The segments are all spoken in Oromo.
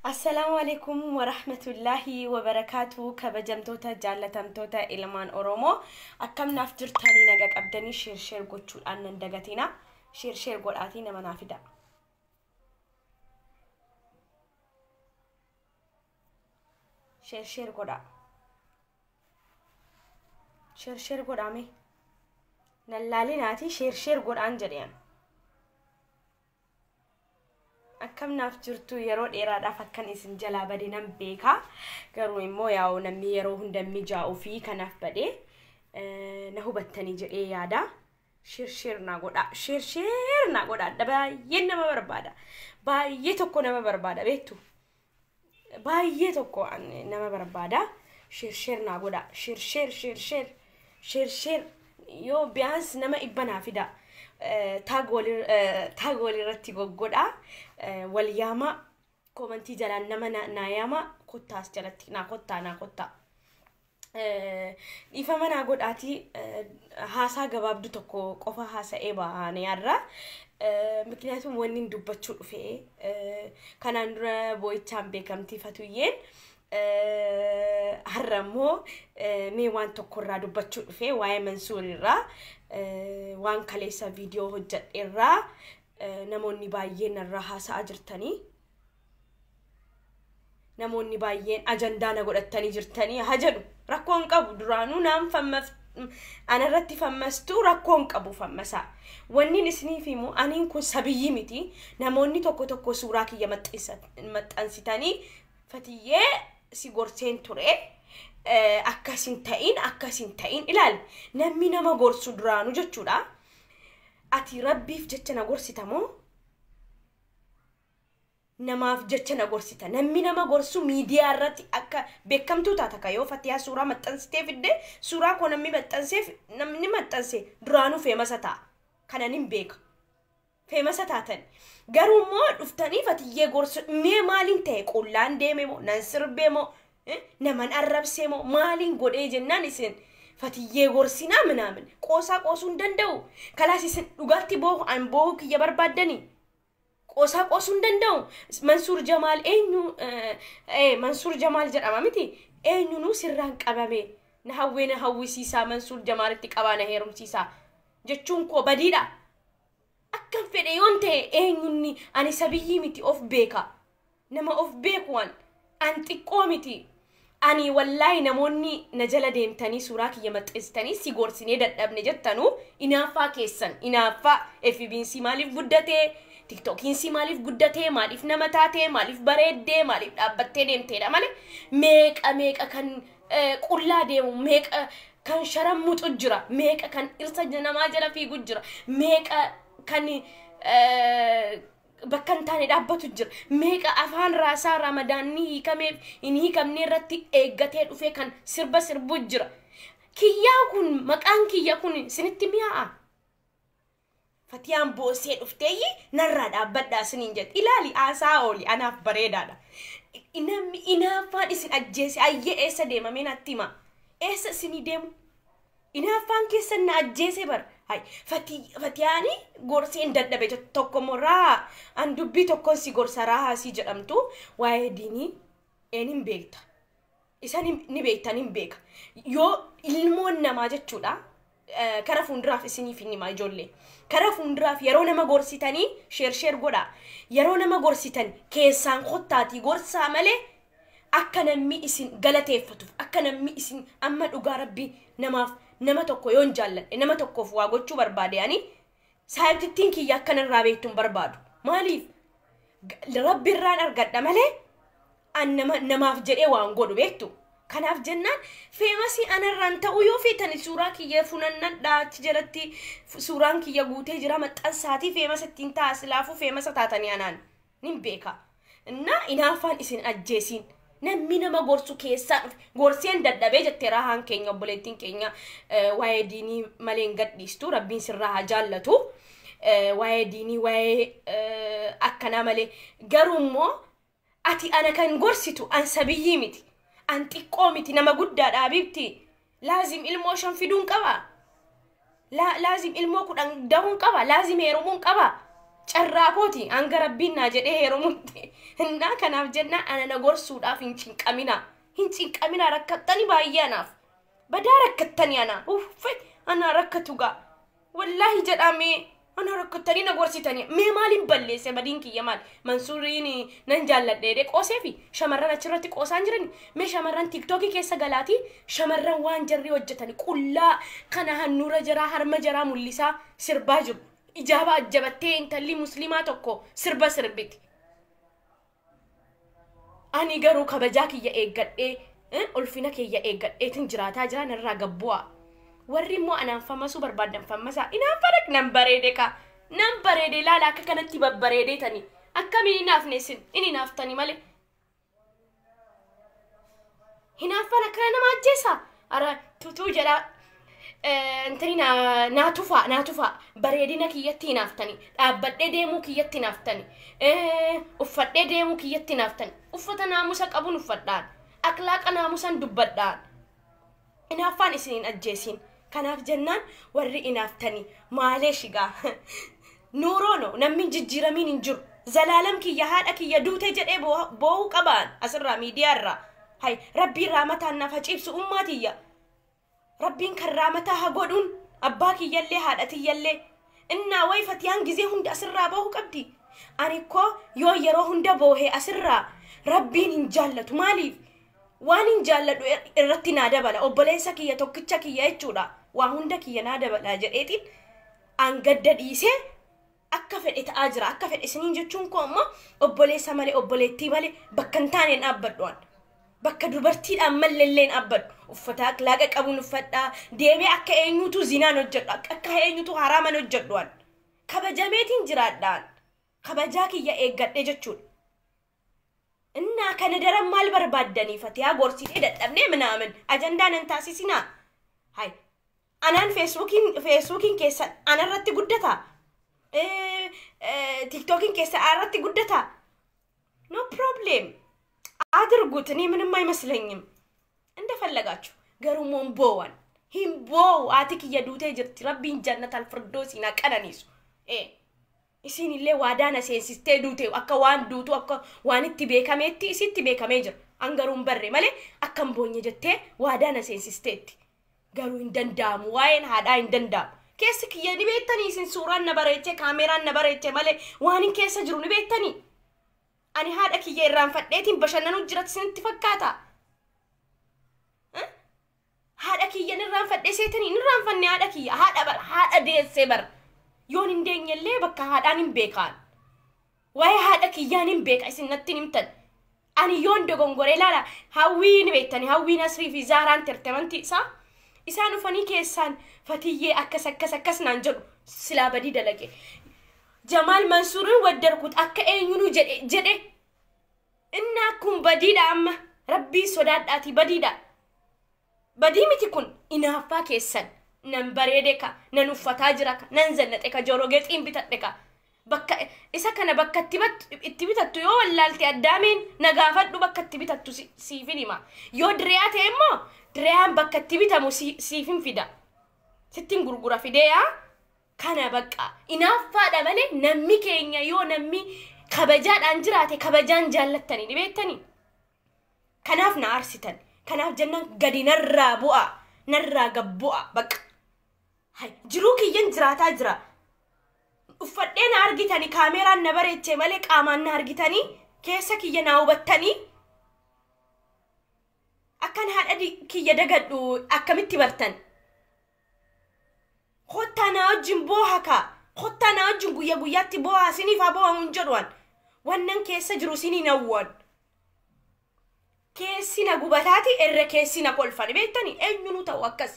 السلام عليكم ورحمة الله وبركاته. كبجمتوتا جالتمتوتا إلمان أورومو أكم نافجر تاني نجاك أبدني شير قوتشو أن ندقتنا شير قول آتينا منافدا شير قولا شير قول آمي نلالي ناتي شير قول أنجريان أكم نافجرتو يرو إرادة فكان إسن جلا بدي نمبيكا قالوا إمو ياو نمي يرو هندمي جاو في كناف بدي نهو بتاني جري يادا شير ناقودا شير ناقودا دبا ينما بربادا با يتوكو نما بربادا بيتو با يتوكو نما بربادا شير ناقودا شير يو بيانس نما إبنا فيدا تاغولي رتي غوغودا والياما كومنتي جلان نما ناياما كوتاس جلتي ناكوتا إفهمنا غوداتي هاسا غبابدو توكو قفا هاسا إيبا نيارا مكنياتو ونين دوباتشو في كانان بوي تشامبي كمتي فتوين هرمو ميوان توكورا دوباتشو في واي منصور را وان كاليسا فيديو هجت إرّا نموني بايين الرها سأجرتني نموني بايين أجندانا قلتني جرتني هجلو ركون قبو درانو نام أنا رتي فمستو ركون قبو فمسا واني نسني فيمو أنا نكون سبيي متي نموني توكو سوراكي يمتأنسيتاني فتيه سيغورتين توري أكاسين تاين إلال نمي نما غورسو درانو جتشودا أتي ربي فجتنا غورسي تامو نما فجتنا غورسي تا نمي نما غورسو ميديا راتي أكا بكمتو تاتاكا يو فتيا سورا متنسي فيدي سورا كو نمي متنسي درانو فيمسا تا كانا نمبيك فيمسا تاتن غارو مو دفتاني فتيه غورسو مي مالين تاي قولان ديميمو ننسر بيمو نمان أرب سيمو مالين قد جنان إسن فتيه غورسينا منامن قوسا قوسون دندو كلاس إسن لغاتي بوه عن بوه كي يبربادني قوسا قوسون دندو منصور جمال منصور جمال جر أمامتي نو سرانك أمامي نهوي سيسا منصور جمال تكابانا هيرم سيسا جتشون كو بديدا أكم فيديون تي نوني أني سبيهي متي أوف بيكا نما أوف بيكوان أنتي كوميتي أني والله نموني نجلا ديمتاني سوراكي يمتئستاني سيغورسيني دادب نجتانو إنافا كيسان إنافا إفبين سي ماليف قدتي تيك توكين سي ماليف قدتي ماليف نمتاتي ماليف بريد ماليف أبتي ديمتي دا مالي ميك كان قولا ديمو ميك كان شرم موت أجرا ميك كان إرسا جنما جلا في قجرا ميك كان bakkan taane dhaabbatu jira meeqa afaan raasaa ramadaanii hiikameef inni hiikamne irratti eeggatee dhufee kan sirbu jira kiyyaa kun maqaan kiyya kun sinitti mi'aa fatiyaan boosee dhufteeyyi narraa dhaabbadhaa siniin jedhe ilaali aasaa ooli anaaf bareedaadha inaafaan isin ajjeese ayyee eessa deemamee natti hima eessa isinii deemu inaafaan keessan na ajjeese bar هاي فتياني غورسين ددبه tokko morra an dubbi tokkon si gorsaraha si jedhamtu waa'ee diini eenin beekta isani ni beektanin beeka yoo ilmoon namaa jechuudha kara fuundiraaf isiniif inni ma ijoollee kara fuundiraaf yeroo nama gorsitanii sheer godha yeroo nama gorsitan keessaan qottaati gorsaa malee akka namni isin galateeffatuuf akka namni isin amma dhugaa rabbi nama tokko yoon jaalladhe nama tokkoof waa gochuu barbaade ani saayibtittiin kiyya akkanarraa beektuun barbaadu maaliif rabbi irraan argadha malee an namaaf jedhee waan godhu beektu kanaaf jennaan feemasii anarraan ta'uu yoo feetani suuraa kiyya funannadhaa achi jalatti suuraan kiyya guutee jira maxxansaatii feemasa ittiin taasilaafuu feemasa taatanii anaan nin beeka inaafaan isin ajjeesiin namni nama gorsu keessaa gorseen dadhabee jettee raahaan keenya obboleettiin keenya waa'ee diinii malee hin gadhiistu rabbiin sirraa jaallatu waa'ee diinii waa'ee akkanaa malee garuu immoo ati ana kan gorsitu an sabiyyii miti an xiqqoo miti nama guddaadhaa bibti laazim ilmoo 5 fiduun qaba laazim ilmoo 10 dahuun qaba laazim heerumuun qaba carraa kooti hanga rabbiin naa jedhee heerumuutti Inna kanaaf jenna ana na gorsuudhaaf hin cinqamina rakkattani baay'anaaf badaa rakkattani ana rakkatuga wallahi jedhame ana rakkattani na gorsitani mee maalin balleesse badin kiyya maal Mansuuriin nan jaalladhe qooseefi shamarran achirratti qoosaan jirani mee shamarran TikTok keessa galaati shamarran waan jarri hojjetani qullaa kana hannuura jara harma jara mul'isaa sirbaa jiru ijaaba ajjabattee intalli muslimaa tokko sirba sirbiti ani garuu kabajaa kiyya eeggadhee ulfina kiyya eeggadheetin jiraataa jiran irraa gabbu'a warri immoo anaan fammasuu barbaadan fammasaa inaan farak nan bareede laala akka kanatti babbareedeetani akkamiin inaafneessin inni naaftani malee hinaafan akka nama ajjeesa ara tutuu jedha intani naatufa bareedina kiyyatti hinaaftani dhaabbadhee deemuu kiyyatti hinaaftani uffadhee deemuu kiyyatti hinaaftani uffata naamusa qabuun uffadhaan akhlaaqa naamusan dubbadhaan inaafaan isiniin ajjeesin kanaaf jennaan warri inaaftani maalee shigaa nuuroono namni jijjiiramiin hin jiru zalaalam kiyya haadha kiyya duute jedhee boo'uu qabaan asirraa miidiyaarraa hay rabbiin raamataan naaf haciibsu ummaatiyya rabbiin kan raamataa haa godhuun abbaa kiyyallee haadha tiyyallee innaa wayfatiyaan gizee hunda asirraa boo'uu qabdi ani koo yoo yeroo hunda boohee asirraa rabbiin hin jaallatu maaliif waan hin jaalladhu irratti naa dabala obboleessa kiyya tokkicha kiyya jechuudha waa hunda kiyya naa dabala jedheetiin an gadda dhiisee akka fedhe ta'aa jira akka fedhe isiniin jechuun koo ammoo obboleessa malee obboleettii malee bakka hin taaneen dhaabbadhuan bakka dubartiidhaan malleelleen dhaabbadhu uffata akhlaaqa qabuun uffadhaa deemee akka eenyutu zinaan hojjedhu akka eenyutu haraaman hojjedhuan kabajameetiin jiraadhaan kabajaa kiyya eeggadhe jechuudha inna kana daran maal barbaaddanii fatiyaa gorsitee dadhabnee minaamin ajandaan hin taasisinaa hay anaan feesbuukiin keessa anarratti guddata TikTokiin keessa anarratti guddata no problem አድርጉት እኔ ምንም አይመስለኝም እንደፈለጋችሁ ገሩሞን ቦዋን ሂምቦ አትክ የዱቴ ጅርት ረቢን ጀነት አልፍርዶስ ኢና ቀነኒሱ ኢሲኒሌ ዋዳና ሴንሲስቴ ዱቴ አካ ዋን ዱቱ አካ ዋንቲ ቤከሜቲ ሲቲ ቤከሜ ጅር አንገሩን በሬ ማለ አከም ቦኘ ጀቴ ዋዳና ሴንሲስቴቲ ገሩ እንደንዳሙ ዋይን ሃዳ እንደንዳም ከስክ የዲቤተኒ ሲን ሱራን ነበረቼ ካሜራን ነበረቼ ማለ ዋንን ከሰ ጅሩ ኒቤተኒ ani haadha kiyya irraan fadheetiin bashannanu jirat isinitti fakkaata haadha kiyyan irraan fadhee seetanii irraan fanne haadha kiyya haadha deessee bar yoon hin deenyellee bakka haadhaan hin beekaan waa'ee haadha kiyyaan hin beeka isin natti himtan ani yoon dogongoree laala hawwiin beektani hawwiin asrii fi zaaraan tertemanti isaan ufanii keessaan fatiyyee akkas naan jedhu silaa badii dalage Jamal Mansuurin waddarkut akka eenyunu jedhe inna kun badida amma rabbi sodaadhaati badida badii miti kun inaaffaa keessan nan bareede ka nan uffataa jira ka nan zannate ka jorogeexiin bitadhe ka bakka isa kana bakka itti bitattu yoo wallaalte addaameen nagaafadhu bakka itti bitattu siifin hima yoo diriyaa ta'e immoo diriyaan bakka itti bitamu siifin fida sittiin gurgura fideeyaa kana bakka inaaffaadha malee namni keenya yoo namni kabajaadhaan jiraate kabajaan jaallattanii ni beektanii kanaaf na aarsitan kanaaf jennaan gadi narraa bu'a narraa gabbu'a bakka hay jiruu kiyyan jiraataa jira uffadhee na argitanii kaameraan na bareechee malee qaamaan na argitanii keessa kiyya na hubattanii akkan haadha kiyya dagadhu akkamitti bartan Khottana wajjin boohaka khottana wajjin guyyaatti booha siniif abooha munjedhuan wannan keessa jiru siniin awwan keessina gubataati irra keessina kolfani beektanii eenyunu ta'u akkas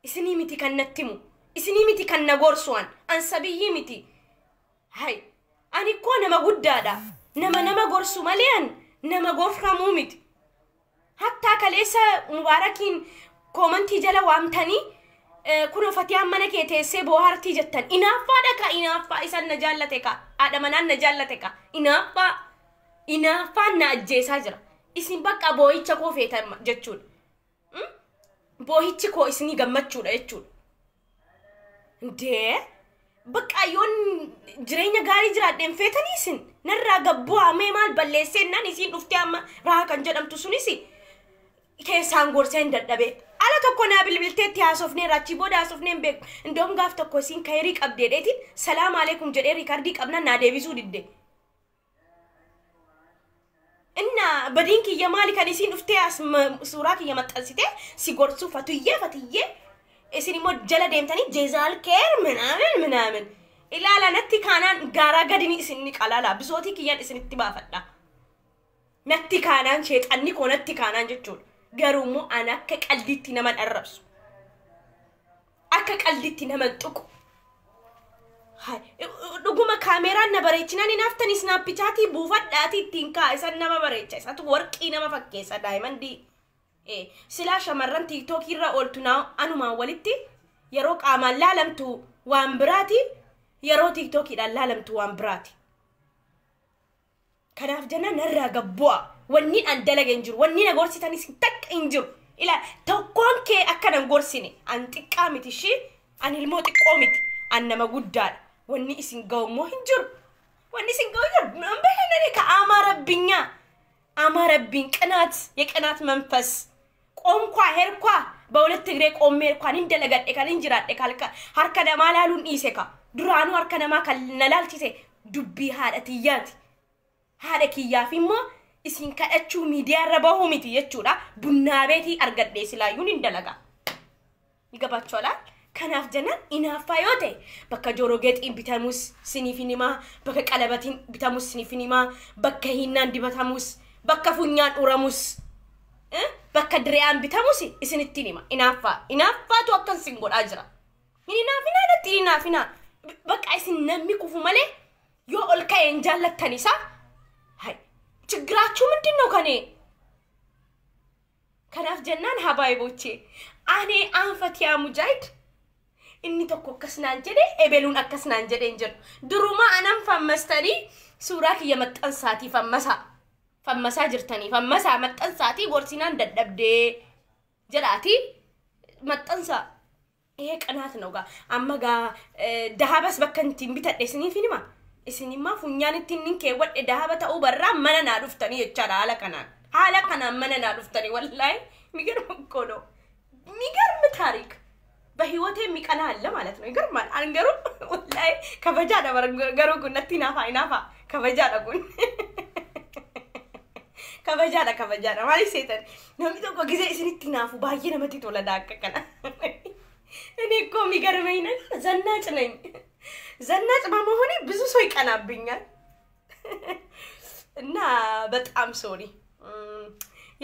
isinii miti kan nattimu isinii miti kan nagorsuan ansabiyyi miti hay ani ko nama guddaadha nama gorsu malean nama gorframuu miti hatta kaleessa mubarakiin komantii jala waamtanii kuno fatiyaan mana kee teessee boohartii jettan inaaffaa isan na jaallate ka aadamanaan na jaallate ka inaaffaan na ajjeesaa jira isin bakka boohicha koo feetan jechuudha boohichi koo isinii gammachuudha jechuudha ndee bakka yoon jireenya gaarii jiraadheen feetanii isin narraa gabbuu mee maal balleessennaan isiin dhuftee amma raa kan jedhamtu sunisi keessaan gorseen dadhabe ala tokko naa bilbilteetti haasofnee rachi booda haasofneen beeku indoom gaaf tokko isiin kayrii qabdeedheetiin salaam aleikum jedhee riikardii qabna naa deebisuu didde inna badin kiyya maali kan isiin dhuftee as suuraa kiyya maxxansite si gorsuu fatiyyee isin immoo jala deemtanii jeezaal keer minaamin ilaala natti kaanaan gaaraa gadini isinni qalala bisootii kiyyaan isinitti baafadha natti kaanaan sheexanni koo natti kaanaan jechuudha garuu an akka qaldiitti nama dharrabsu akka qaldiitti nama tuqu dhuguma kaameraan na bareechinaan hinaaftanii snaappicaatii buufadhaatii ittiin kaa'isan nama bareecha isatu warqii nama fakkeessa daa'imandii silaa shamarran tiiktookii irra ooltu anumaan walitti yeroo qaamaan laalamtu waan biraati yeroo tiiktookiidhaan laalamtu waan biraati kanaaf jennaan narraa gabbu'a wanni an dalaga hin jiru wanni na gorsitanis takka hin jiru ila tokkoon kee akka nan gorsine an xiqqaa miti ishee an ilmoo xiqqoo miti an nama guddaadha wanni isin ga'ummoo hin jiru wanni isin ga'u jiru nan beeknani ka አማረብኝ ቅናት የቅናት መንፈስ ቆምኳ ሄርኳ በሁለት እግሬ ቆሜ እንኳን እንደለገደ ካል እንጅራደ ካልካ ሀርከ ደማላሉን ኢሴካ ዱራኑ ሀርከ ደማ ካልነላልቲሴ ዱቢ ሀደትያት ሀደክያፊሞ isin kadhachuu miidiyaa irra bahu miti jechuudha bunna beeti argadde silaayuun indalaga igabachola kanaaf janan inaafa yote bakka jorogeetiin bitamus sinifinima bakka qalabatiin bitamus sinifinima bakka hinnaan dibatamus bakka funyaan uramus bakka direyaan bitamus isinittinima inaafa tu akkan singodhaa jira inaafina datti inaafina bakka isin namni kufu malee yoo ol ka'een jaallatanisa hay ችግራችሁ ምንድነው ከናፍ ጀናን ሀባይቦቼ አኔ አንፈቲያ ሙጃይድ እኒ ተኮከስናን ጀዴ ኤቤሉን አከስናን ጀዴ እንጀር ድሩማ አናም ፈመስተሪ ሱራክ የመጠንሳቲ ፈመሳ ጅርተኒ ፈመሳ መጠንሳቲ ጎርሲናን ደደብዴ ጀላቲ መጠንሳ ይሄ ቀናት ነው ጋ አመጋ ደሃበስ በከንቲም ቢተደስኒ ፊኒማ isinima funyaanitti ninke wadde dahaba ta'u barra mana na duftani jechara hala kana mana na duftani wallahi migarm tarik በህይወቴ የሚቀና አለ ማለት ነው ይገርማል አንገሩ wallahi ከበጃ ነበር ገሩ ጉነቲ ናፋ ከበጃ ደጉን ከበጃ ማለት ሰይጣን ነው ሚቶኮ ጊዜ እስኒቲ ናፉ ባየ ነመቲ ተወለዳቀቀና እኔ እኮ የሚገርመኝ ነው ዘናጭ ነኝ ዘናጭ በመሆኔ ብዙ ሰው ይቀናብኛል እና በጣም ሶሪ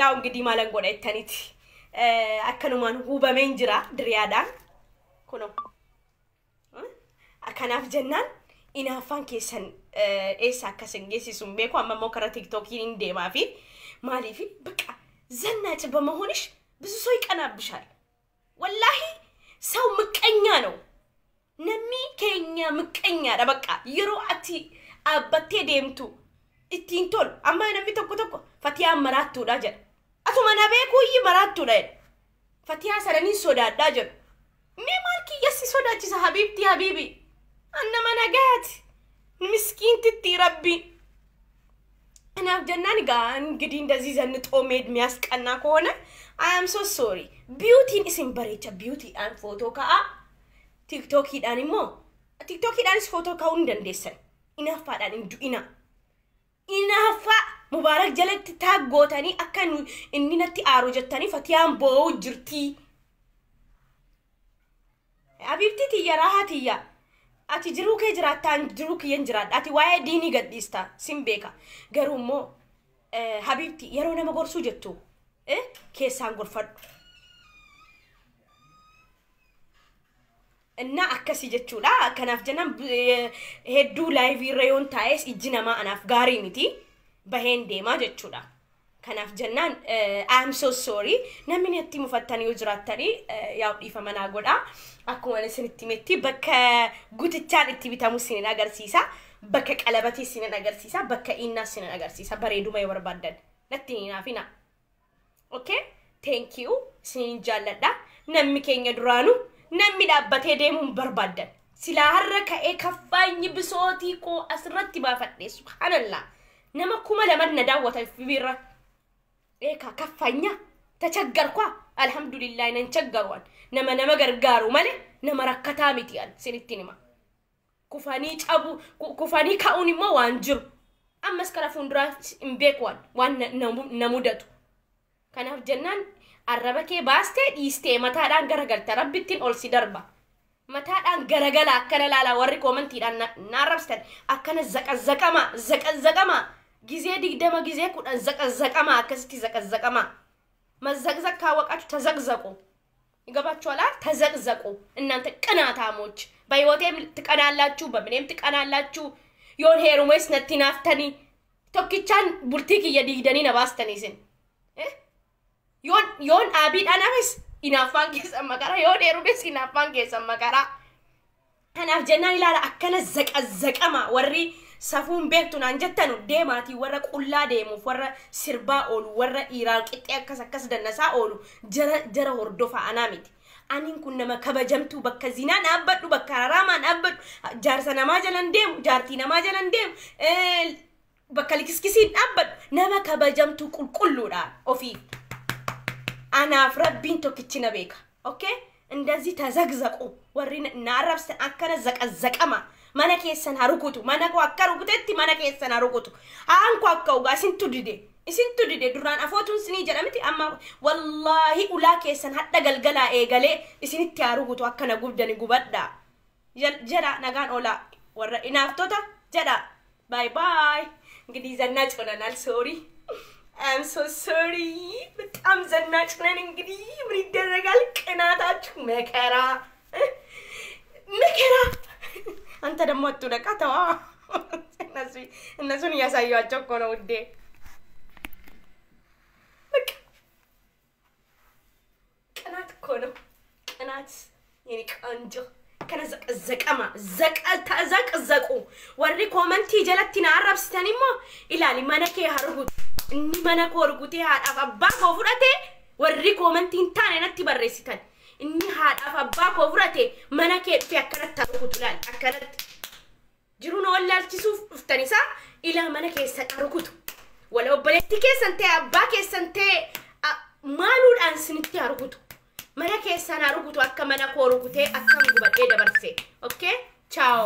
ያው እንግዲህ ማለንጎዳ ይተኒት አከኑማን ሁበሜንጅራ ድሪያዳን ኮኖ አከናፍ ጀናን ኢናፋን ኬሰን ኤሳ ከሰንጌሲሱም ቤኮ አመሞ ከራ ቲክቶክ ኢንዴማፊ ማሊፊ በቃ ዘናጭ በመሆንሽ ብዙ ሰው ይቀናብሻል ወላሂ ሰው ምቀኛ ነው ነሚ ከኛ ምቀኛ ደበቃ ይሮ አቲ አበቴ ደምቱ ኢቲንቶል አማ ነሚ ተቆ ፈቲያ መራቱ ዳጀ አቱ መናቤኩ ይመራቱ ዳይ ፈቲያ ሰረኒ ሶዳዳ ጀ ሜማልኪ የሲ ሶዳጂ ሀቢብቲ ሀቢቢ አነ መናጋት ምስኪን ትቲ ረቢ እና ጀናን ጋ እንግዲህ እንደዚህ ዘንጦ ሜድ ሚያስቀና ከሆነ I am so sorry beauty is imbarecha beauty and photo ka TikTok hidanimo TikTok hidanis photo ka undandesan inafa dan induina inafa mubarak jalatti taggotani akkan inni natti aaru jettani fatiyaan boo jirti abibti tiyarahatiya ati jiru ke jiratan jiru ke yenjirad ati waye dini gaddista simbeka garumo habibti yaro nama gorsu jettu keesaan gorfadhu እና አከሲ ጀቹላ ከናፍ ጀናም ሄዱ ላይቭ ይረዮን ታይስ ኢጅናማ አናፍ ጋሪ ሚቲ በሄንዴማ ጀቹላ ከናፍ ጀናን አም ሶ ሶሪ ነምን የቲ ሙፈተኒ ወጅራተኒ ያው ዲፈመና ጎዳ አኩመነ ስንቲሜቲ በከ ጉትቻን እቲ ቢታሙሲን ነገር ሲሳ በከ ቀለበቲ ሲነ ነገር ሲሳ በከ ኢና ሲነ ነገር ሲሳ በሬዱማ ይወርባደን ለቲና ፊና okay thank you ሲንጃለዳ ነሚከኛ ዱራኑ ነሚዳበቴ ደሙን በርባደን sila har'a ka'ee kaffaanyi bisootii koo asirratti baafadhe subhanallah nama kuma lama na daawwata birra eeka kaffaanya tachaggarkwa alhamdulillah nan chaggarwan nama gargaaru male nama rakkataa miti an sinitti nima kufanii cabu kufanii ka'uun immoo waan jiru ammas kara fuundura hin beekwan waan namudatu kanaaf jennaan arraba kee baastee dhiistee mataadhaan garagalta rabbittiin ol si darba mataadhaan garagala akkana laala warri koomentiidhaan naarrabstan akkana zaqazzaqama gizee 20 gizee 10 zaqazzaqama akkasitti zaqazzaqama መዘቅዘቅ ካወቃችሁ ተዘቅዘቁ ይገባችኋል ተዘቅዘቁ እናንተ ቅናታሞች በህይወቴም ትቀናላችሁ በምንም ትቀናላችሁ ዮን ሄሩሜስ ነቲናፍተኒ ቶኪቻን ቡልቲክ የዲግደኒ ነባስተኒስን ዮን አቢድ አናበስ ኢናፋን ከሰመቀራ ዮን ሄሩሜስ ኢናፋን ከሰመቀራ አናፍ ጀናን ይላል አከነ ዘቀዘቀማ ወሪ safuun beektuun anjettanu deemaati warra qullaa deemuuf warra sirbaa oolu warra dhiiraa qixxee akkas dannasaa oolu jara hordofa anaa miti aniin kun nama kabajamtuu bakka zinaan dhaabbadhu bakka haraamaan dhaabbadhu jaarsa namaa jalan deemu jaartii namaa jalan deemu bakka likiskisiin dhaabbadhu nama kabajamtuu qulqulluudha ofii anaaf rabbiin tokkichi na beeka okay እንደዚህ ተዘግዘቁ ወሪ ናራብስ አከነ ዘቀዘቀማ mana keessan harukutu mana ko akkarukutetti mana keessan harukutu aanko akkauga isintu dide duraan afootun sini jedhamti amma wallahi ulaa keessan hadda galgala eegale isinitti harukutu akkana gubdani gubadda jeda nagaan ola warra inaaftota jeda bye bye እንግዲህ ዘናጭ ሆነናል sorry I'm so sorry በጣም ዘናጭ ነን እንግዲህ ምን ይደረጋል ቅናታችሁ መከራ አንተ ደግሞ አትደቃ ተዋ እነሱን ያሳያቸው እኮ ነው ውዴ ቅናት እኮ ነው ቅናት የኔ ቆንጆ ከነ ዘቀዘቀማ ተዘቅዘቁ ወሪ ኮመንት ይጀለቲና አረብስተኒሞ ኢላሊ ማነከ ያርጉት እኒ ማነኮ ወርጉቴ አባባ ኮፍረቴ ወሪ ኮመንት እንታነ ነቲ በረሲተን inni haadha abbaa koo furate mana keetti akkanatti rukutulaan akkanatti jiruun wallaalchisuuf dhuftanisa ila mana keessa rukutu wala obboleetti keessan ta'e abbaa keessan ta'e maaluudhaan sinitti rukutu mana keessa rukutu akka mana koo rukutee akkam gubadhee dabarse okay ciao